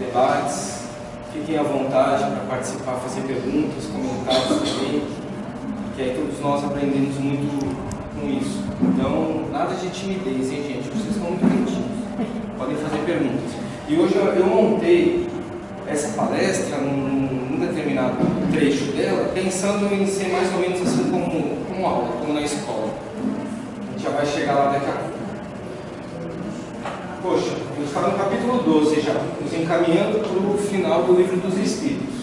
debates. Fiquem à vontade para participar, fazer perguntas, comentários também, que aí todos nós aprendemos muito com isso. Então, nada de timidez, hein, gente? Vocês estão muito quentinhos. Podem fazer perguntas. E hoje eu montei essa palestra num determinado trecho dela, pensando em ser mais ou menos assim como aula, como na escola. A gente já vai chegar lá daqui a pouco. Poxa, eu estava no capítulo 12 já, nos encaminhando para o final do Livro dos Espíritos.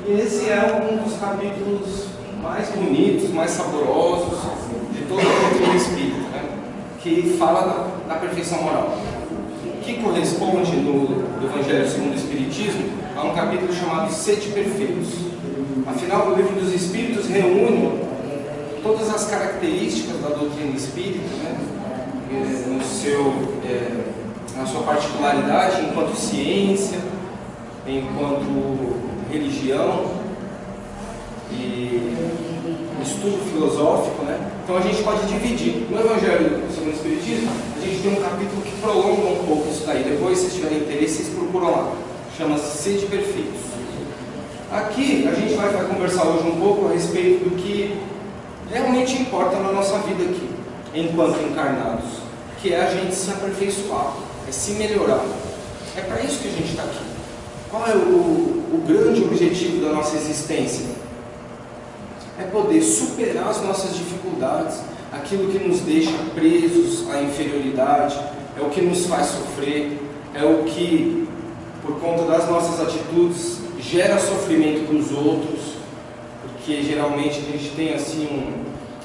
E esse é um dos capítulos mais bonitos, mais saborosos de todo o doutrina espírita, né? Que fala da perfeição moral. Que corresponde no Evangelho segundo o Espiritismo a um capítulo chamado Sede Perfeitos. Afinal, o Livro dos Espíritos reúne todas as características da doutrina espírita, né? Na sua particularidade enquanto ciência, enquanto religião e estudo filosófico, né? Então a gente pode dividir. No Evangelho segundo o Espiritismo, a gente tem um capítulo que prolonga um pouco isso daí. Depois, se tiverem interesse, vocês procuram lá. Chama-se Sede Perfeitos. Aqui a gente vai conversar hoje um pouco a respeito do que realmente importa na nossa vida aqui, enquanto encarnados, que é a gente se aperfeiçoar, é se melhorar. É para isso que a gente está aqui. Qual é o grande objetivo da nossa existência? É poder superar as nossas dificuldades, aquilo que nos deixa presos à inferioridade, é o que nos faz sofrer, é o que, por conta das nossas atitudes, gera sofrimento para os outros, porque geralmente a gente tem assim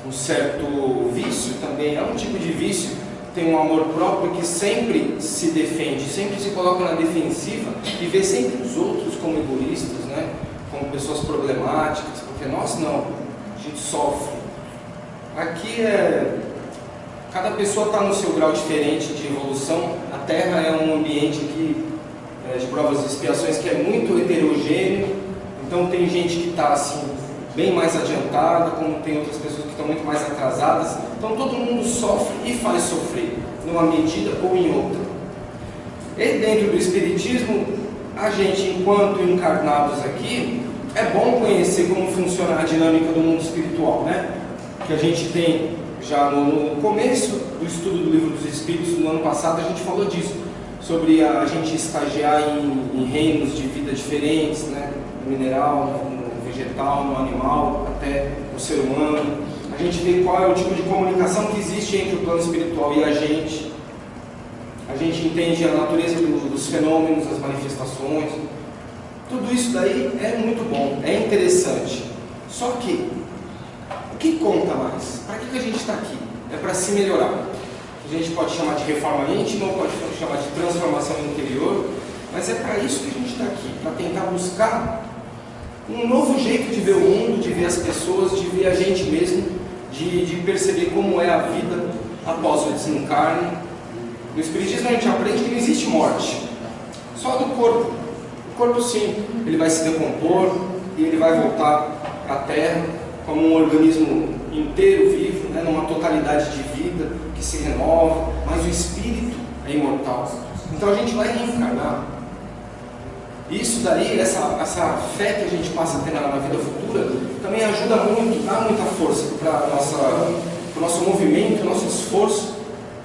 um certo vício também, é um tipo de vício, tem um amor próprio que sempre se defende, sempre se coloca na defensiva e vê sempre os outros como egoístas, né? Como pessoas problemáticas, porque nós não, a gente sofre. Aqui cada pessoa está no seu grau diferente de evolução. A Terra é um ambiente aqui de provas e expiações que é muito heterogêneo, então tem gente que está assim bem mais adiantada, como tem outras pessoas que estão muito mais atrasadas. Então todo mundo sofre e faz sofrer, numa medida ou em outra. E dentro do Espiritismo, a gente, enquanto encarnados aqui, é bom conhecer como funciona a dinâmica do mundo espiritual, né? Que a gente tem já no começo do estudo do Livro dos Espíritos, no ano passado, a gente falou disso, sobre a gente estagiar em reinos de vida diferentes, né? No mineral, no vegetal, no animal, até no ser humano. A gente vê qual é o tipo de comunicação que existe entre o plano espiritual e a gente. A gente entende a natureza dos fenômenos, as manifestações. Tudo isso daí é muito bom, é interessante. Só que, o que conta mais? Para que a gente está aqui? É para se melhorar. A gente pode chamar de reforma íntima, ou pode chamar de transformação interior, mas é para isso que a gente está aqui, para tentar buscar um novo jeito de ver o mundo, de ver as pessoas, de ver a gente mesmo, de perceber como é a vida após o desencarne. No Espiritismo a gente aprende que não existe morte, só do corpo. O corpo sim, ele vai se decompor e ele vai voltar para a Terra como um organismo inteiro vivo, né, numa totalidade de vida que se renova, mas o espírito é imortal. Então a gente vai reencarnar. Isso daí, essa fé que a gente passa a ter na vida futura, também ajuda muito, dá muita força para o nosso movimento, nosso esforço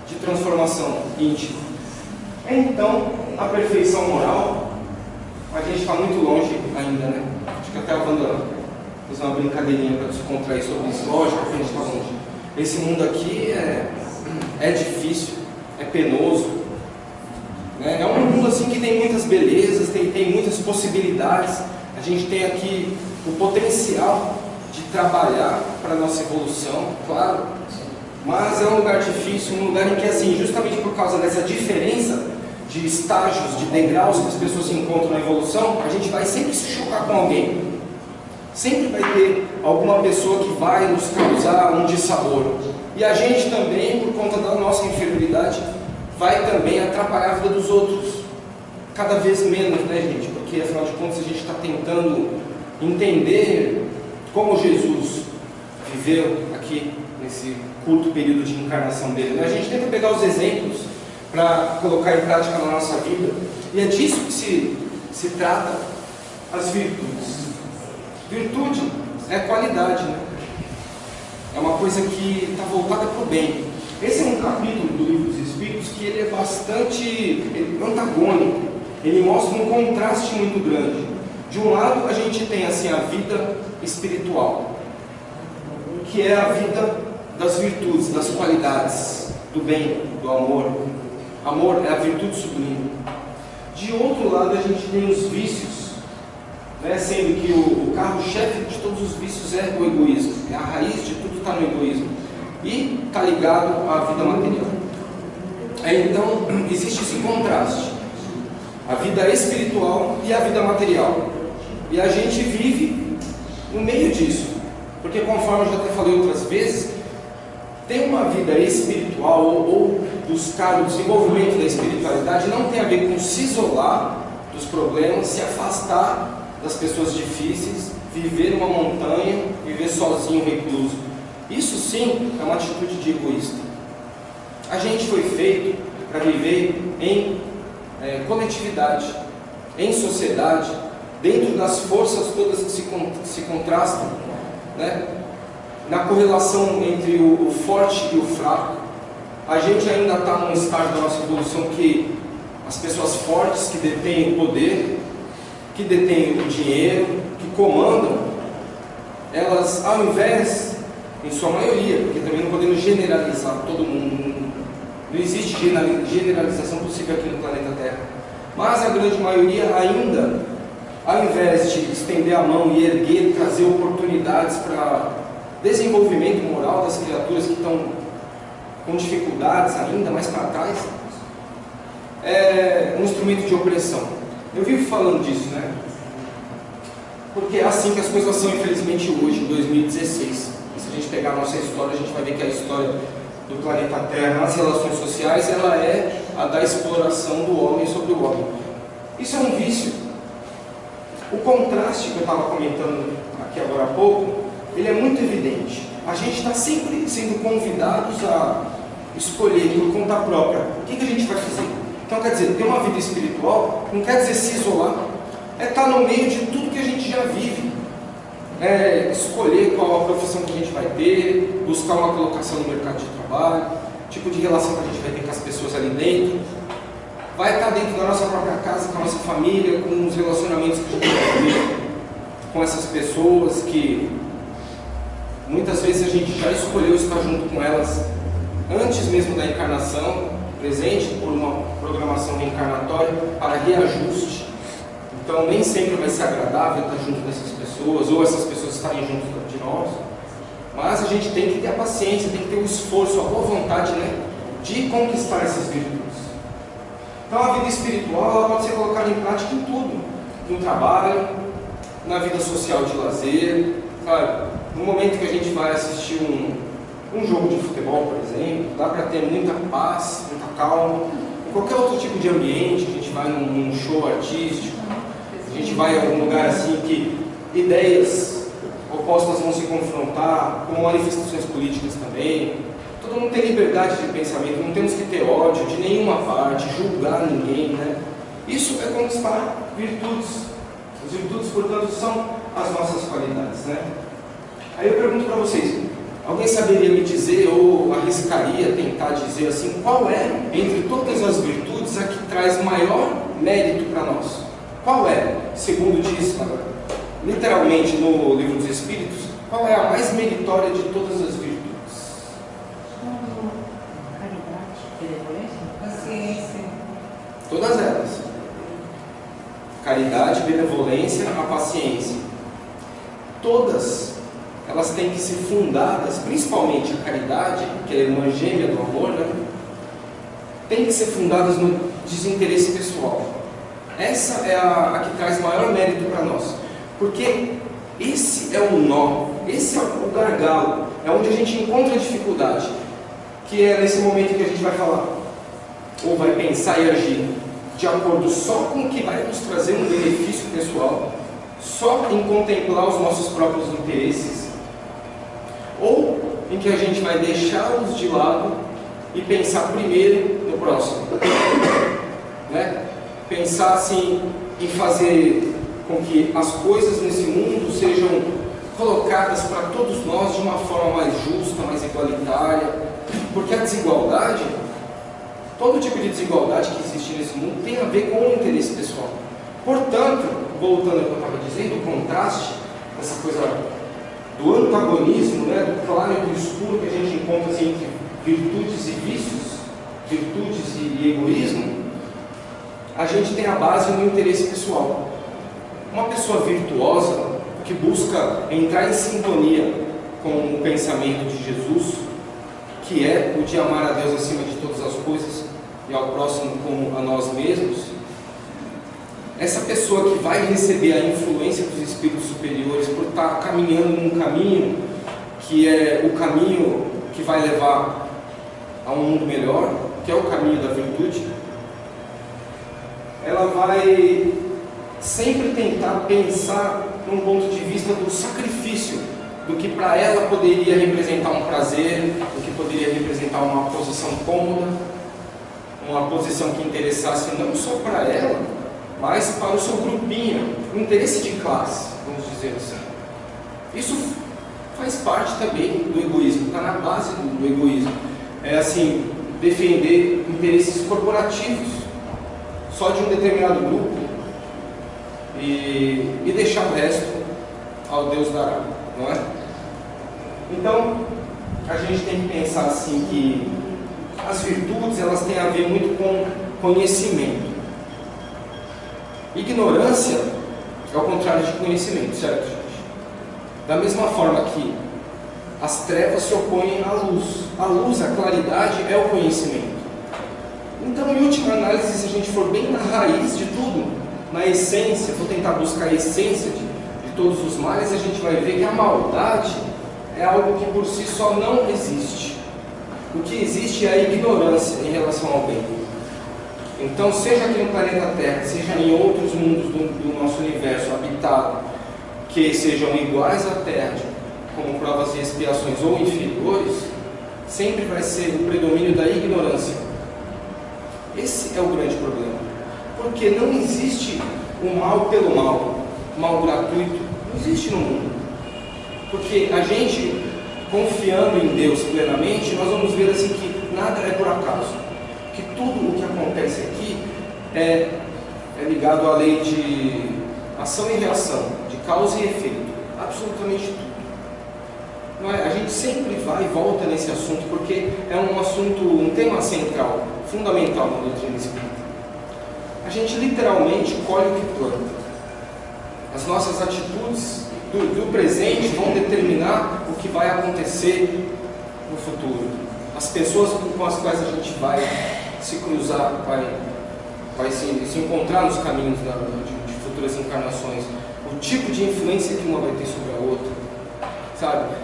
de transformação íntima. Então, a perfeição moral, a gente está muito longe ainda, né? Acho que até a Wanda fez uma brincadeirinha para descontrair sobre isso. Lógico que a gente está longe. Esse mundo aqui é difícil, é penoso, né? É um mundo assim que tem muitas belezas, tem muitas possibilidades. A gente tem aqui o potencial de trabalhar para a nossa evolução, claro, mas é um lugar difícil, um lugar em que, assim, justamente por causa dessa diferença de estágios, de degraus que as pessoas se encontram na evolução, a gente vai sempre se chocar com alguém. Sempre vai ter alguma pessoa que vai nos causar um dissabor. E a gente também, por conta da nossa inferioridade, vai também atrapalhar a vida dos outros. Cada vez menos, né, gente? Porque, afinal de contas, a gente está tentando entender como Jesus viveu aqui, nesse curto período de encarnação dele. A gente tenta pegar os exemplos para colocar em prática na nossa vida. E é disso que se trata as virtudes. Virtude é qualidade, né? É uma coisa que está voltada para o bem. Esse é um capítulo do Livro dos Espíritos que ele é bastante antagônico. Ele mostra um contraste muito grande. De um lado, a gente tem assim a vida espiritual, que é a vida das virtudes, das qualidades, do bem, do amor. Amor é a virtude sublime. De outro lado, a gente tem os vícios, né? Sendo que o carro-chefe de todos os vícios é o egoísmo. A raiz de tudo está no egoísmo. E está ligado à vida material. Então, existe esse contraste. A vida espiritual e a vida material. E a gente vive no meio disso. Porque, conforme eu já até falei outras vezes, ter uma vida espiritual ou buscar o desenvolvimento da espiritualidade não tem a ver com se isolar dos problemas, se afastar das pessoas difíceis, viver numa montanha, viver sozinho, recluso. Isso sim é uma atitude de egoísta. A gente foi feito para viver em coletividade, em sociedade, dentro das forças todas que se contrastam, né? Na correlação entre o forte e o fraco. A gente ainda está num estágio da nossa evolução que as pessoas fortes que detêm o poder, que detêm o dinheiro, que comandam, elas, ao invés, em sua maioria, porque também não podemos generalizar todo mundo, não existe generalização possível aqui no planeta Terra, mas a grande maioria ainda, ao invés de estender a mão e erguer, trazer oportunidades para desenvolvimento moral das criaturas que estão com dificuldades ainda mais para trás, é um instrumento de opressão. Eu vivo falando disso, né? Porque é assim que as coisas são, infelizmente, hoje, em 2016. E se a gente pegar a nossa história, a gente vai ver que a história do planeta Terra nas relações sociais, ela é a da exploração do homem sobre o homem. Isso é um vício. O contraste que eu estava comentando aqui agora há pouco, ele é muito evidente. A gente está sempre sendo convidados a escolher por conta própria o que a gente vai fazer. Então, quer dizer, ter uma vida espiritual não quer dizer se isolar, é estar no meio de tudo que a gente já vive, é escolher qual a profissão que a gente vai ter, buscar uma colocação no mercado de trabalho, tipo de relação que a gente vai ter com as pessoas ali dentro, vai estar dentro da nossa própria casa, com a nossa família, com os relacionamentos que a gente vai ter com essas pessoas que muitas vezes a gente já escolheu estar junto com elas antes mesmo da encarnação, presente por uma programação reencarnatória para reajuste. Então nem sempre vai ser agradável estar junto dessas pessoas, ou essas pessoas estarem junto de nós, mas a gente tem que ter a paciência, tem que ter o esforço, a boa vontade, né, de conquistar essas virtudes. Então a vida espiritual ela pode ser colocada em prática em tudo, no trabalho, na vida social de lazer, sabe? No momento que a gente vai assistir um jogo de futebol, por exemplo, dá para ter muita paz, muita calma. Em qualquer outro tipo de ambiente, a gente vai num show artístico, a gente vai em algum lugar assim que ideias opostas vão se confrontar, como manifestações políticas também. Todo mundo tem liberdade de pensamento, não temos que ter ódio de nenhuma parte, julgar ninguém, né? Isso é conquistar virtudes. As virtudes, portanto, são as nossas qualidades, né? Aí eu pergunto para vocês, alguém saberia me dizer, ou arriscaria tentar dizer assim, qual é, entre todas as virtudes, a que traz maior mérito para nós? Qual é, segundo diz, literalmente no Livro dos Espíritos, qual é a mais meritória de todas as virtudes? Caridade, benevolência, paciência. Todas elas. Caridade, benevolência, a paciência. Todas elas têm que ser fundadas, principalmente a caridade, que é a irmã gêmea do amor, né? Tem que ser fundadas no desinteresse pessoal. Essa é a que traz maior mérito para nós. Porque esse é o nó, esse é o gargalo, é onde a gente encontra a dificuldade, que é nesse momento que a gente vai falar, ou vai pensar e agir de acordo só com o que vai nos trazer um benefício pessoal, só em contemplar os nossos próprios interesses, ou em que a gente vai deixá-los de lado e pensar primeiro no próximo, né? Pensar assim em fazer com que as coisas nesse mundo sejam colocadas para todos nós de uma forma mais justa, mais igualitária, porque a desigualdade, todo tipo de desigualdade que existe nesse mundo tem a ver com o interesse pessoal. Portanto, voltando ao que eu estava dizendo, o contraste, essa coisa do antagonismo, né, do claro e do escuro que a gente encontra assim, entre virtudes e vícios, virtudes e egoísmo, a gente tem a base no interesse pessoal. Uma pessoa virtuosa que busca entrar em sintonia com o pensamento de Jesus, que é o de amar a Deus acima de todas as coisas e ao próximo como a nós mesmos, essa pessoa que vai receber a influência dos espíritos superiores por estar caminhando num caminho que é o caminho que vai levar a um mundo melhor, que é o caminho da virtude, ela vai sempre tentar pensar num ponto de vista do sacrifício, do que para ela poderia representar um prazer, do que poderia representar uma posição cômoda, uma posição que interessasse não só para ela, mas para o seu grupinho, um interesse de classe, vamos dizer assim. Isso faz parte também do egoísmo, está na base do egoísmo. É assim, defender interesses corporativos, só de um determinado grupo, e deixar o resto ao Deus dará, não é? Então, a gente tem que pensar assim que as virtudes, elas têm a ver muito com conhecimento. Ignorância é o contrário de conhecimento, certo, gente? Da mesma forma que as trevas se opõem à luz, a claridade é o conhecimento. Então, em última análise, se a gente for bem na raiz de tudo, na essência, for tentar buscar a essência de todos os males, a gente vai ver que a maldade é algo que por si só não existe. O que existe é a ignorância em relação ao bem. Então, seja aqui no planeta Terra, seja em outros mundos do nosso universo habitado, que sejam iguais à Terra, como provas e expiações, ou inferiores, sempre vai ser o predomínio da ignorância. Esse é o grande problema. Porque não existe o mal pelo mal gratuito, não existe no mundo. Porque a gente, confiando em Deus plenamente, nós vamos ver assim que nada é por acaso. Que tudo o que acontece aqui é ligado à lei de ação e reação, de causa e efeito, absolutamente tudo. Não é? A gente sempre vai e volta nesse assunto, porque é um assunto, um tema central, fundamental na doutrina espírita. A gente literalmente colhe o que planta. As nossas atitudes do presente vão determinar o que vai acontecer no futuro. As pessoas com as quais a gente vai se cruzar, vai se encontrar nos caminhos de futuras encarnações, o tipo de influência que uma vai ter sobre a outra, sabe?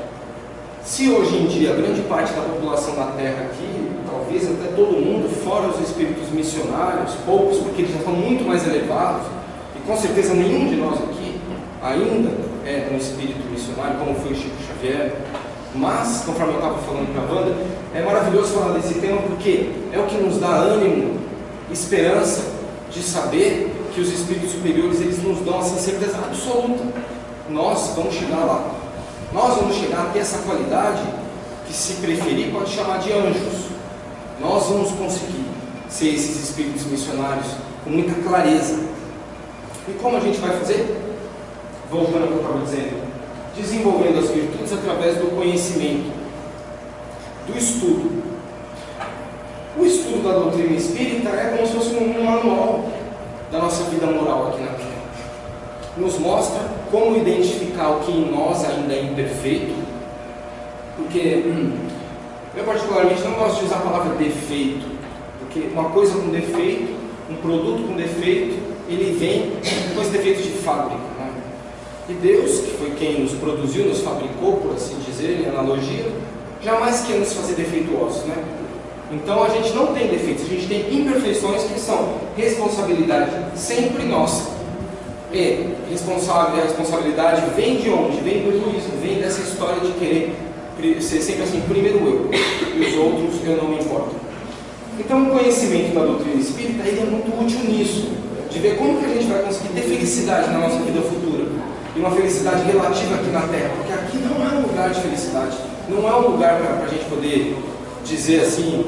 Se hoje em dia a grande parte da população da Terra aqui, talvez até todo mundo, fora os espíritos missionários, poucos, porque eles já estão muito mais elevados, e com certeza nenhum de nós aqui ainda é um espírito missionário, como foi o Chico Xavier, mas, conforme eu estava falando para a Wanda, é maravilhoso falar desse tema, porque é o que nos dá ânimo, esperança, de saber que os espíritos superiores, eles nos dão essa certeza absoluta. Nós vamos chegar lá. Nós vamos chegar a ter essa qualidade que, se preferir, pode chamar de anjos. Nós vamos conseguir ser esses espíritos missionários com muita clareza. E como a gente vai fazer? Voltando ao que eu estava dizendo, desenvolvendo as virtudes através do conhecimento, do estudo. O estudo da doutrina espírita é como se fosse um manual da nossa vida moral aqui na Terra. Nos mostra como identificar o que em nós ainda é imperfeito, porque eu particularmente não gosto de usar a palavra defeito, porque uma coisa com defeito, um produto com defeito, ele vem depois de defeitos de fábrica, né? E Deus, que foi quem nos produziu, nos fabricou, por assim dizer, em analogia, jamais quer nos fazer defeituosos, né? Então a gente não tem defeitos, a gente tem imperfeições que são responsabilidade sempre nossa. E a responsabilidade vem de onde? Vem do egoísmo, vem dessa história de querer ser sempre assim, primeiro eu, e os outros eu não me importo. Então o conhecimento da doutrina espírita ele é muito útil nisso, de ver como que a gente vai conseguir ter felicidade na nossa vida futura, e uma felicidade relativa aqui na Terra, porque aqui não é um lugar de felicidade, não é um lugar para a gente poder dizer assim,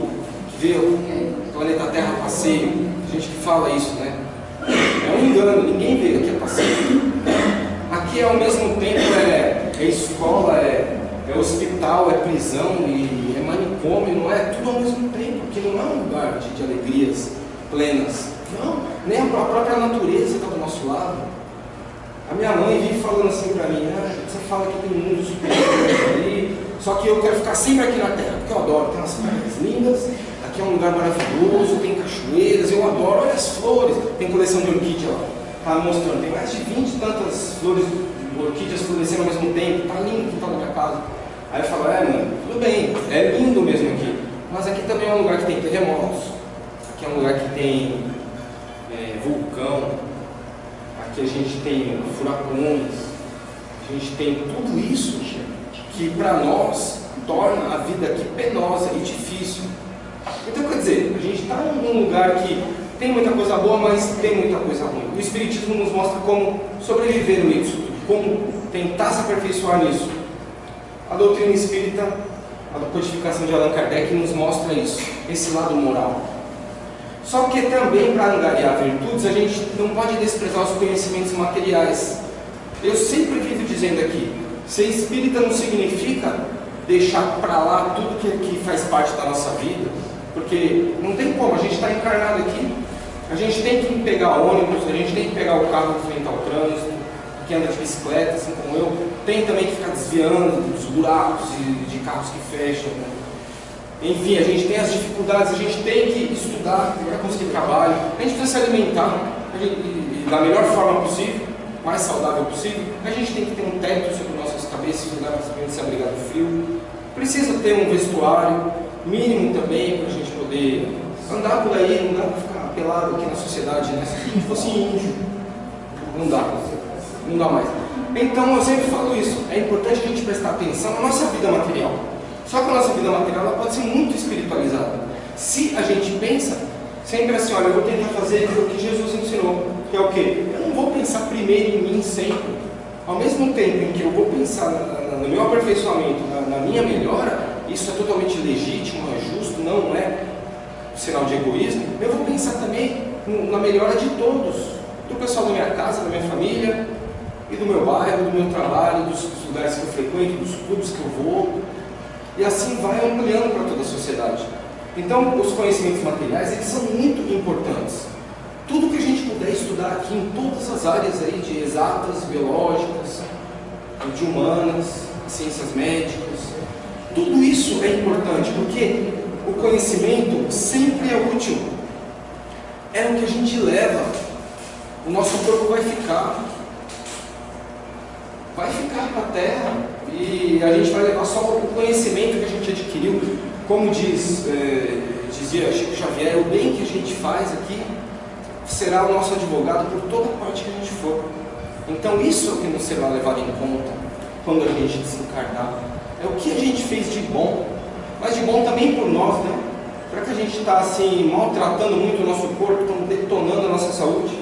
ver o planeta Terra a passeio, gente que fala isso, né? É um engano, ninguém veio aqui a passeio. Aqui ao mesmo tempo é escola, é hospital, é prisão e é manicômio, não é? Tudo ao mesmo tempo, porque não é um lugar de alegrias plenas. Não, nem a própria natureza está do nosso lado. A minha mãe vive falando assim para mim, você fala que tem mundos superiores ali, só que eu quero ficar sempre aqui na Terra, porque eu adoro, tem umas praias lindas, aqui é um lugar maravilhoso, tem cachoeiras, eu adoro, olha as flores, tem coleção de orquídea lá, tá mostrando, tem mais de 20 e tantas flores, orquídeas florescendo ao mesmo tempo, tá lindo o quintal da minha casa. Aí eu falo, mano, tudo bem, é lindo mesmo aqui, mas aqui também é um lugar que tem terremotos, aqui é um lugar que tem vulcão, aqui a gente tem furacões, a gente tem tudo isso que para nós torna a vida aqui penosa e difícil. Então quer dizer, a gente está num lugar que tem muita coisa boa, mas tem muita coisa ruim. O Espiritismo nos mostra como sobreviver nisso, como tentar se aperfeiçoar nisso. A doutrina espírita, a codificação de Allan Kardec nos mostra isso, esse lado moral. Só que também para angariar virtudes, a gente não pode desprezar os conhecimentos materiais. Eu sempre vivo dizendo aqui, ser espírita não significa deixar para lá tudo que faz parte da nossa vida, porque não tem como, a gente está encarnado aqui, a gente tem que pegar ônibus, a gente tem que pegar o carro que enfrentar o trânsito, que anda de bicicleta, assim como eu, tem também que ficar desviando dos buracos de carros que fecham. Enfim, a gente tem as dificuldades, a gente tem que estudar para conseguir trabalho, a gente precisa se alimentar da melhor forma possível, mais saudável possível, a gente tem que ter um teto sobre nossas cabeças, lugar para a gente se abrigar do frio, precisa ter um vestuário mínimo também para a gente poder andar por aí, não dá para ficar pelado aqui na sociedade, né? Se fosse índio, não dá mais. Então eu sempre falo isso, é importante a gente prestar atenção na nossa vida material. Só que a nossa vida material ela pode ser muito espiritualizada. Se a gente pensa sempre assim, olha, eu vou tentar fazer o que Jesus ensinou, que é o quê? Eu não vou pensar primeiro em mim sempre. Ao mesmo tempo em que eu vou pensar no meu aperfeiçoamento, na minha melhora, isso é totalmente legítimo, é justo, não é sinal de egoísmo, eu vou pensar também na melhora de todos, do pessoal da minha casa, da minha família, e do meu bairro, do meu trabalho, dos lugares que eu frequento, dos clubes que eu vou, e assim vai ampliando para toda a sociedade. Então, os conhecimentos materiais, eles são muito importantes. Tudo que a gente puder estudar aqui em todas as áreas aí de exatas, biológicas, de humanas, ciências médicas, tudo isso é importante, porque o conhecimento sempre é útil. É o que a gente leva. O nosso corpo vai ficar para a Terra e a gente vai levar só o conhecimento que a gente adquiriu. Como dizia Chico Xavier, o bem que a gente faz aqui será o nosso advogado por toda parte que a gente for. Então isso é o que não será levado em conta quando a gente desencarnar. É o que a gente fez de bom, mas de bom também por nós, né? Será que a gente está assim, maltratando muito o nosso corpo, estamos detonando a nossa saúde,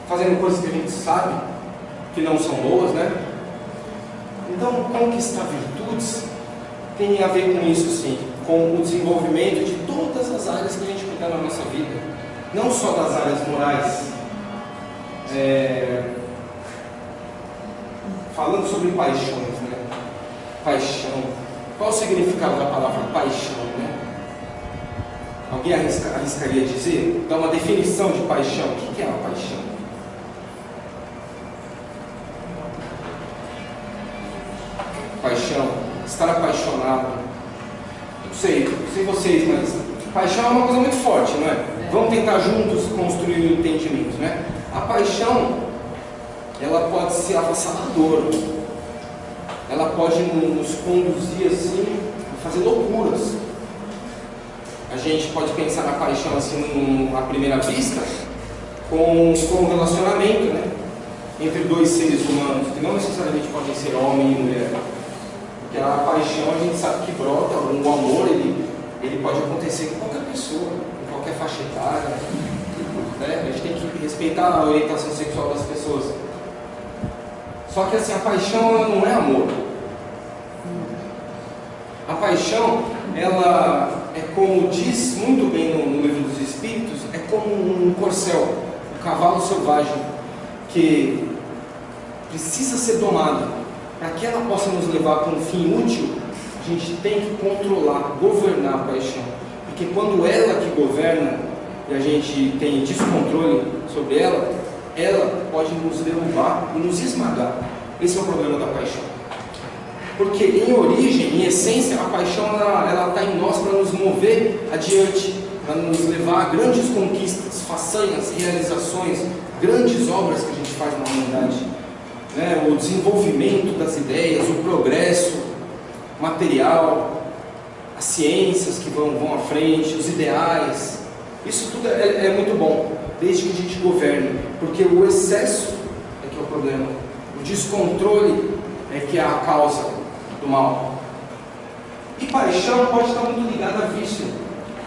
fazendo coisas que a gente sabe que não são boas, né? Então, conquistar virtudes tem a ver com isso, sim, com o desenvolvimento de todas as áreas que a gente puder na nossa vida, não só das áreas morais. Falando sobre paixões, né? Paixão. Qual o significado da palavra paixão, né? Alguém arriscaria dizer? Dar uma definição de paixão. O que é uma paixão? Paixão, estar apaixonado. Não sei vocês, mas paixão é uma coisa muito forte, não é? Vamos tentar juntos construir um entendimento, né? A paixão, ela pode ser avassaladora. Ela pode nos conduzir assim, a fazer loucuras. A gente pode pensar na paixão assim, à primeira vista, com um relacionamento, né? Entre dois seres humanos, que não necessariamente podem ser homem e mulher. Porque Porque a paixão a gente sabe que brota, o amor ele pode acontecer com qualquer pessoa, em qualquer faixa etária. Né? A gente tem que respeitar a orientação sexual das pessoas. Só que assim, a paixão ela não é amor. A paixão, ela é como diz muito bem no livro dos Espíritos, é como um corcel, um cavalo selvagem, que precisa ser domado. Para que ela possa nos levar para um fim útil, a gente tem que controlar, governar a paixão. Porque quando ela que governa, e a gente tem descontrole sobre ela, ela pode nos derrubar e nos esmagar. Esse é o problema da paixão. Porque em origem, em essência, a paixão ela está em nós para nos mover adiante, para nos levar a grandes conquistas, façanhas, realizações, grandes obras que a gente faz na humanidade. Né? O desenvolvimento das ideias, o progresso material, as ciências que vão à frente, os ideais. Isso tudo é muito bom, desde que a gente governe, porque o excesso é que é o problema, o descontrole é que é a causa do mal. E paixão pode estar muito ligada a vício,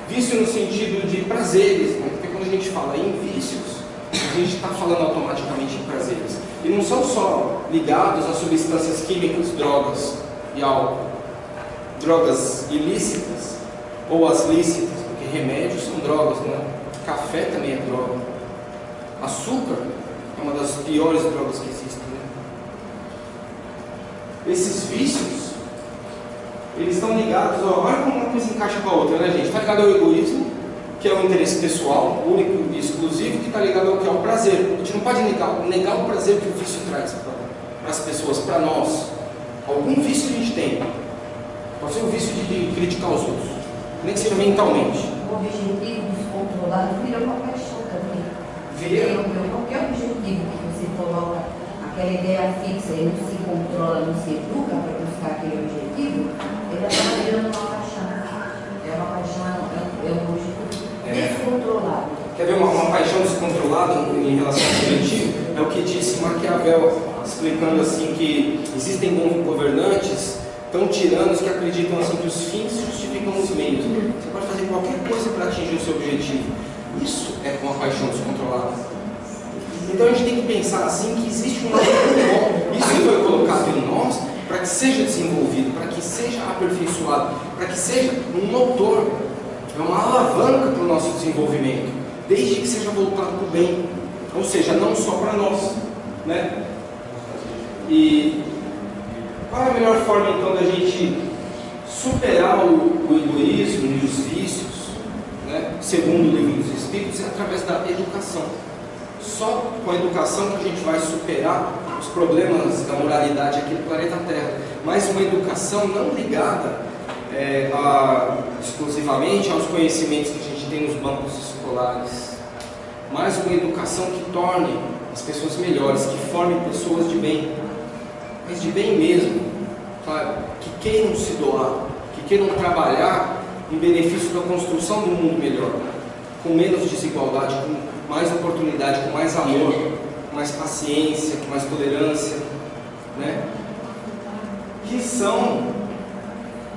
vício no sentido de prazeres, né? Porque quando a gente fala em vícios, a gente está falando automaticamente em prazeres, e não são só ligados a substâncias químicas, drogas e álcool, drogas ilícitas ou as lícitas. Remédios são drogas, né? Café também é droga. Açúcar é uma das piores drogas que existem, né? Esses vícios, eles estão ligados, olha como uma coisa encaixa com a outra, né, gente? Está ligado ao egoísmo, que é o interesse pessoal, único e exclusivo, que está ligado ao que é o prazer. A gente não pode negar o prazer que o vício traz para as pessoas, para nós. Algum vício a gente tem. Pode ser o vício de criticar os outros, nem que seja mentalmente. O objetivo descontrolado vira uma paixão também. Vira. Qualquer objetivo que você coloca, aquela ideia fixa e não se controla, não se educa para buscar aquele objetivo, ele acaba virando uma paixão. É uma paixão, é um objetivo descontrolado. Quer ver uma paixão descontrolada em relação ao objetivo? É o que disse Maquiavel, explicando assim que existem bons governantes tão tiranos que acreditam assim que os fins justificam os meios. Você pode fazer qualquer coisa para atingir o seu objetivo. Isso é uma paixão descontrolada. Então a gente tem que pensar assim que existe um lado bom. Isso foi colocado em nós para que seja desenvolvido, para que seja aperfeiçoado, para que seja um motor, uma alavanca para o nosso desenvolvimento, desde que seja voltado para o bem. Ou seja, não só para nós, né? E qual é a melhor forma então da gente superar o egoísmo e os vícios, né? Segundo o livro dos Espíritos, é através da educação. Só com a educação que a gente vai superar os problemas da moralidade aqui no planeta Terra. Mas uma educação não ligada exclusivamente aos conhecimentos que a gente tem nos bancos escolares, mas uma educação que torne as pessoas melhores, que forme pessoas de bem, mas de bem mesmo, sabe? Que queiram se doar, que queiram trabalhar em benefício da construção de um mundo melhor, com menos desigualdade, com mais oportunidade, com mais amor, com mais paciência, com mais tolerância, né? Que são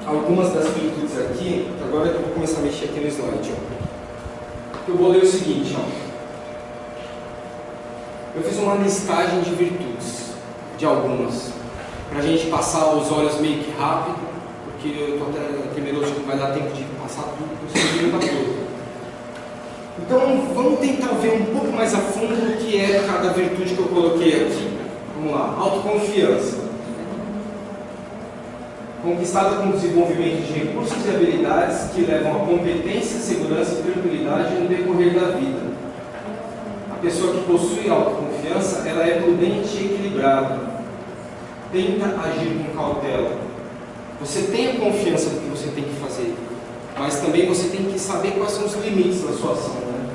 algumas das virtudes aqui. Agora eu vou começar a mexer aqui no slide. Eu vou ler o seguinte, eu fiz uma listagem de virtudes, de algumas, para a gente passar os olhos meio que rápido, porque eu estou até temeroso que não vai dar tempo de passar tudo, porque eu sei que tudo. Então vamos tentar ver um pouco mais a fundo o que é cada virtude que eu coloquei aqui. Vamos lá. Autoconfiança. Conquistada com o desenvolvimento de recursos e habilidades que levam a competência, segurança e tranquilidade no decorrer da vida. A pessoa que possui autoconfiança, ela é prudente e equilibrada. Tenta agir com cautela. Você tem a confiança do que você tem que fazer, mas também você tem que saber quais são os limites da sua ação, né?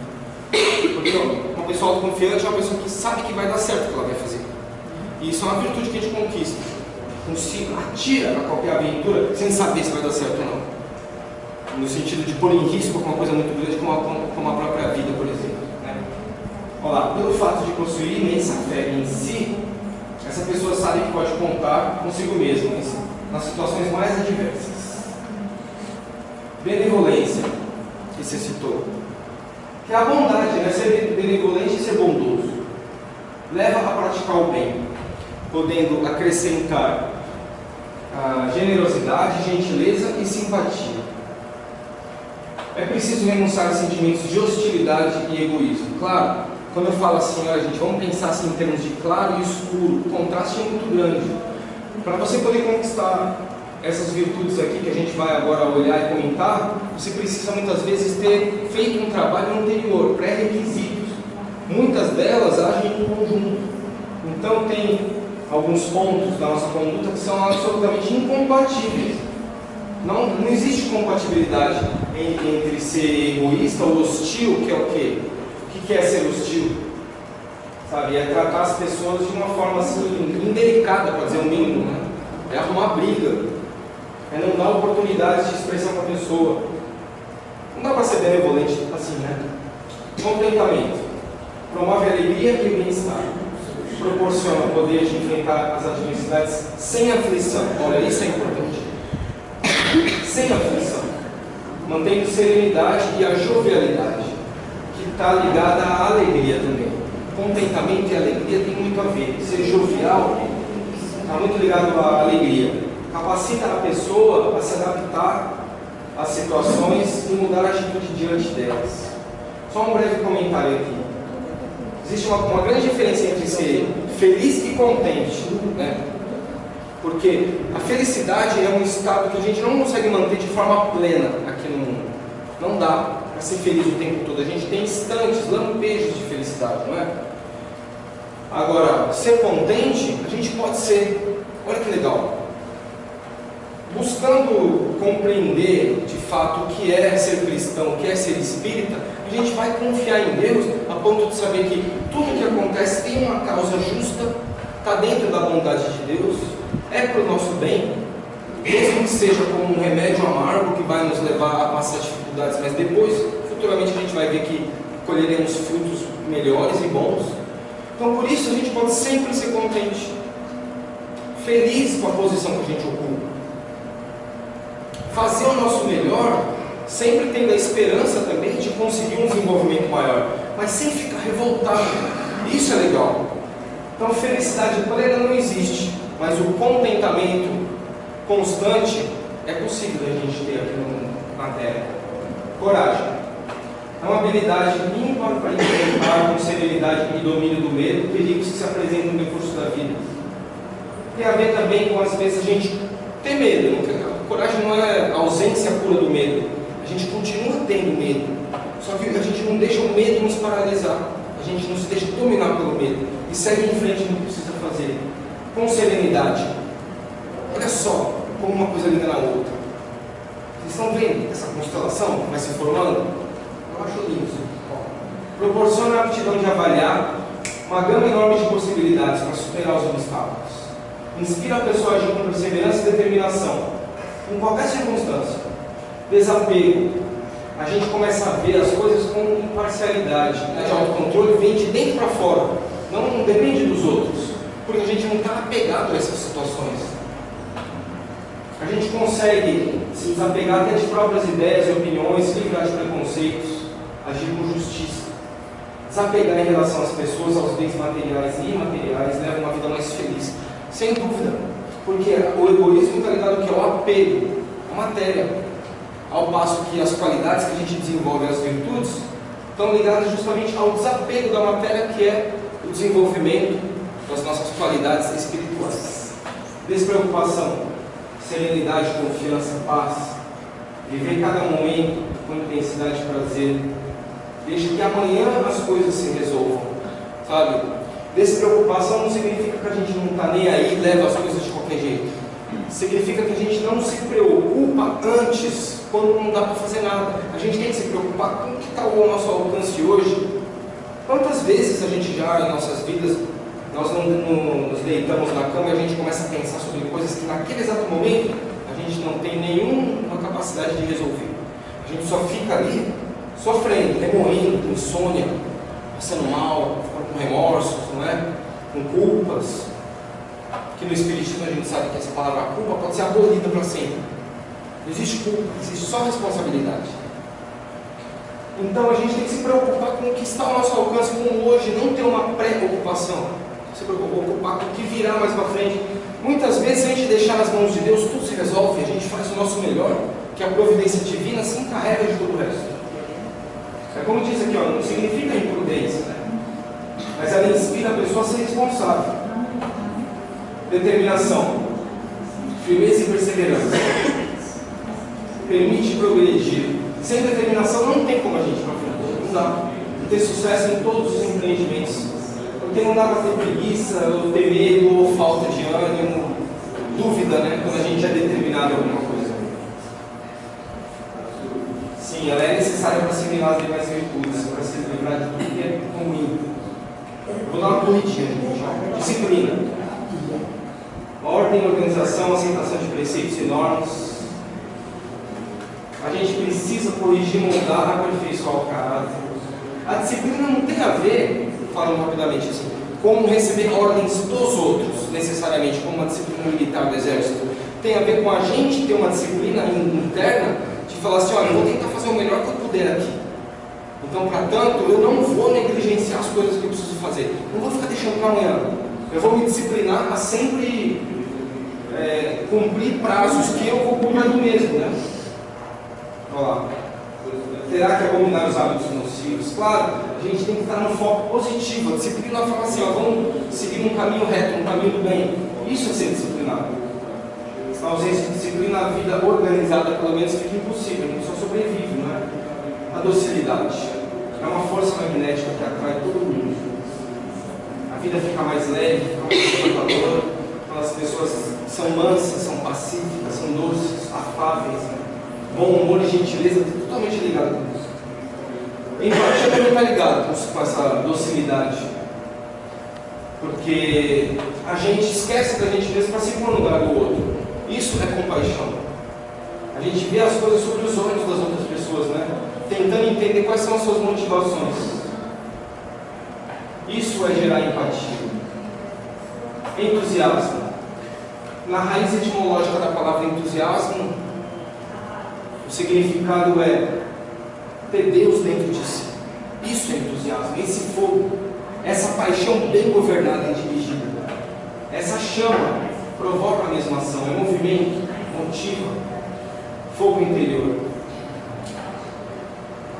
Porque uma pessoa autoconfiante é uma pessoa que sabe que vai dar certo o que ela vai fazer. E isso é uma virtude que a gente conquista. Não se atira a qualquer aventura sem saber se vai dar certo ou não. No sentido de pôr em risco uma coisa muito grande como a própria vida, por exemplo, né? Olha lá, pelo fato de possuir imensa fé em si, essa pessoa sabe que pode contar consigo mesma, nas situações mais adversas. Benevolência, que você citou, que é a bondade, né? Ser benevolente e ser bondoso. Leva a praticar o bem, podendo acrescentar a generosidade, gentileza e simpatia. É preciso renunciar a sentimentos de hostilidade e egoísmo. Claro, quando eu falo assim, olha gente, vamos pensar assim em termos de claro e escuro, o contraste é muito grande. Para você poder conquistar essas virtudes aqui que a gente vai agora olhar e comentar, você precisa muitas vezes ter feito um trabalho anterior, pré-requisitos. Muitas delas agem em conjunto. Então tem alguns pontos da nossa conduta que são absolutamente incompatíveis. Não existe compatibilidade entre ser egoísta ou hostil, que é o quê? O que é ser hostil? Sabe? É tratar as pessoas de uma forma assim, indelicada, para dizer o mínimo, né? É arrumar briga, é não dar oportunidades de expressão para a pessoa. Não dá para ser benevolente assim, né? Contentamento. Promove a alegria e o bem-estar. Proporciona o poder de enfrentar as adversidades sem aflição. Olha, isso é importante. Sem aflição. Mantendo serenidade e a jovialidade, que está ligada à alegria também. Contentamento e alegria tem muito a ver. Ser jovial está muito ligado à alegria. Capacita a pessoa a se adaptar às situações e mudar a atitude diante delas. Só um breve comentário aqui. Existe uma grande diferença entre ser feliz e contente, né? Porque a felicidade é um estado que a gente não consegue manter de forma plena aqui no mundo. Não dá para ser feliz o tempo todo. A gente tem instantes, lampejos de felicidade, não é? Agora, ser contente, a gente pode ser, olha que legal, buscando compreender de fato o que é ser cristão, o que é ser espírita, a gente vai confiar em Deus a ponto de saber que tudo que acontece tem uma causa justa, está dentro da bondade de Deus, é para o nosso bem, mesmo que seja como um remédio amargo que vai nos levar a passar dificuldades, mas depois, futuramente, a gente vai ver que colheremos frutos melhores e bons. Então, por isso, a gente pode sempre ser contente, feliz com a posição que a gente ocupa, fazer o nosso melhor, sempre tendo a esperança também de conseguir um desenvolvimento maior, mas sem ficar revoltado. Isso é legal. Então, felicidade plena não existe, mas o contentamento constante é possível da gente ter aqui na Terra. Coragem. É uma habilidade ímpar para enfrentar com serenidade e domínio do medo perigos que se apresentam no percurso da vida. Tem a ver também com, às vezes, a gente ter medo. Coragem não é a ausência pura do medo. A gente continua tendo medo. Só que a gente não deixa o medo nos paralisar. A gente não se deixa dominar pelo medo. E segue em frente no que precisa fazer. Com serenidade. Olha só como uma coisa liga na outra. Vocês estão vendo essa constelação que vai se formando? Eu acho lindo. Proporciona a aptidão de avaliar uma gama enorme de possibilidades para superar os obstáculos. Inspira a pessoa a agir com perseverança e determinação, em qualquer circunstância. Desapego. A gente começa a ver as coisas com imparcialidade, né? De autocontrole, vem de dentro para fora. Não depende dos outros, porque a gente não está apegado a essas situações. A gente consegue se desapegar até de próprias ideias e opiniões, livrar de preconceitos, agir com justiça. Desapegar em relação às pessoas, aos bens materiais e imateriais, leva uma vida mais feliz. Sem dúvida, porque o egoísmo está ligado que é o apego à matéria, ao passo que as qualidades que a gente desenvolve, as virtudes, estão ligadas justamente ao desapego da matéria, que é o desenvolvimento das nossas qualidades espirituais. Despreocupação, serenidade, confiança, paz, viver cada momento com intensidade e prazer, deixa que amanhã as coisas se resolvam, sabe? Despreocupação não significa que a gente não está nem aí e leva as coisas de qualquer jeito. Significa que a gente não se preocupa antes, quando não dá para fazer nada. A gente tem que se preocupar com o que está ao nosso alcance hoje. Quantas vezes a gente já, em nossas vidas, nós não nos deitamos na cama e a gente começa a pensar sobre coisas que naquele exato momento a gente não tem nenhuma capacidade de resolver. A gente só fica ali sofrendo, remoendo, com insônia, passando mal, com remorsos, não é? Com culpas. Que no Espiritismo a gente sabe que essa palavra culpa pode ser abolida para sempre. Não existe culpa, existe só responsabilidade. Então a gente tem que se preocupar com o que está ao nosso alcance, com hoje, não ter uma preocupação. Se preocupar com o que virá mais para frente. Muitas vezes, se a gente deixar nas mãos de Deus, tudo se resolve, a gente faz o nosso melhor, que a providência divina se encarrega de todo o resto. É como diz aqui, ó, não significa imprudência, né? Mas ela inspira a pessoa a ser responsável. Determinação, firmeza e perseverança. Permite progredir. Sem determinação não tem como a gente ir para frente. Não dá. Ter sucesso em todos os empreendimentos. Porque não dá para ter preguiça, ou ter medo, ou falta de ânimo, dúvida, né? Quando a gente é determinado em alguma coisa. Sim, ela é necessária para assimilar as demais virtudes, para se livrar de tudo que é ruim. Vou dar uma corridinha, gente. Disciplina. Ordem, organização, aceitação de preceitos e normas. A gente precisa corrigir, moldar, aperfeiçoar o caráter. A disciplina não tem a ver, falando rapidamente assim, como receber ordens dos outros, necessariamente, como uma disciplina militar do exército. Tem a ver com a gente ter uma disciplina interna de falar assim, olha, eu vou tentar fazer o melhor que eu puder aqui. Então, para tanto, eu não vou negligenciar as coisas que eu preciso fazer. Não vou ficar deixando para amanhã. Eu vou me disciplinar a sempre cumprir prazos que eu vou cumprindo mesmo, né? Olha lá. Terá que abominar os hábitos nocivos? Claro, a gente tem que estar no foco positivo. A disciplina fala assim, ó, vamos seguir um caminho reto, um caminho do bem. Isso é ser disciplinado. Na ausência de disciplina, a vida organizada pelo menos fica impossível. A gente só sobrevive, não é? A docilidade é uma força magnética que atrai todo mundo. A vida fica mais leve, fica mais confortadora. Então, as pessoas são mansas, são pacíficas, são doces, afáveis, né? Bom humor e gentileza, totalmente ligado com isso. Empatia também está ligado com essa docilidade. Porque a gente esquece da gente mesmo para se pôr no lugar do outro. Isso é compaixão. A gente vê as coisas sobre os olhos das outras pessoas, né? Tentando entender quais são as suas motivações. Isso é gerar empatia. Entusiasmo. Na raiz etimológica da palavra entusiasmo, o significado é ter Deus dentro de si. Isso é entusiasmo, esse fogo, essa paixão bem governada e dirigida. Essa chama provoca a mesma ação, é movimento, motiva, fogo interior.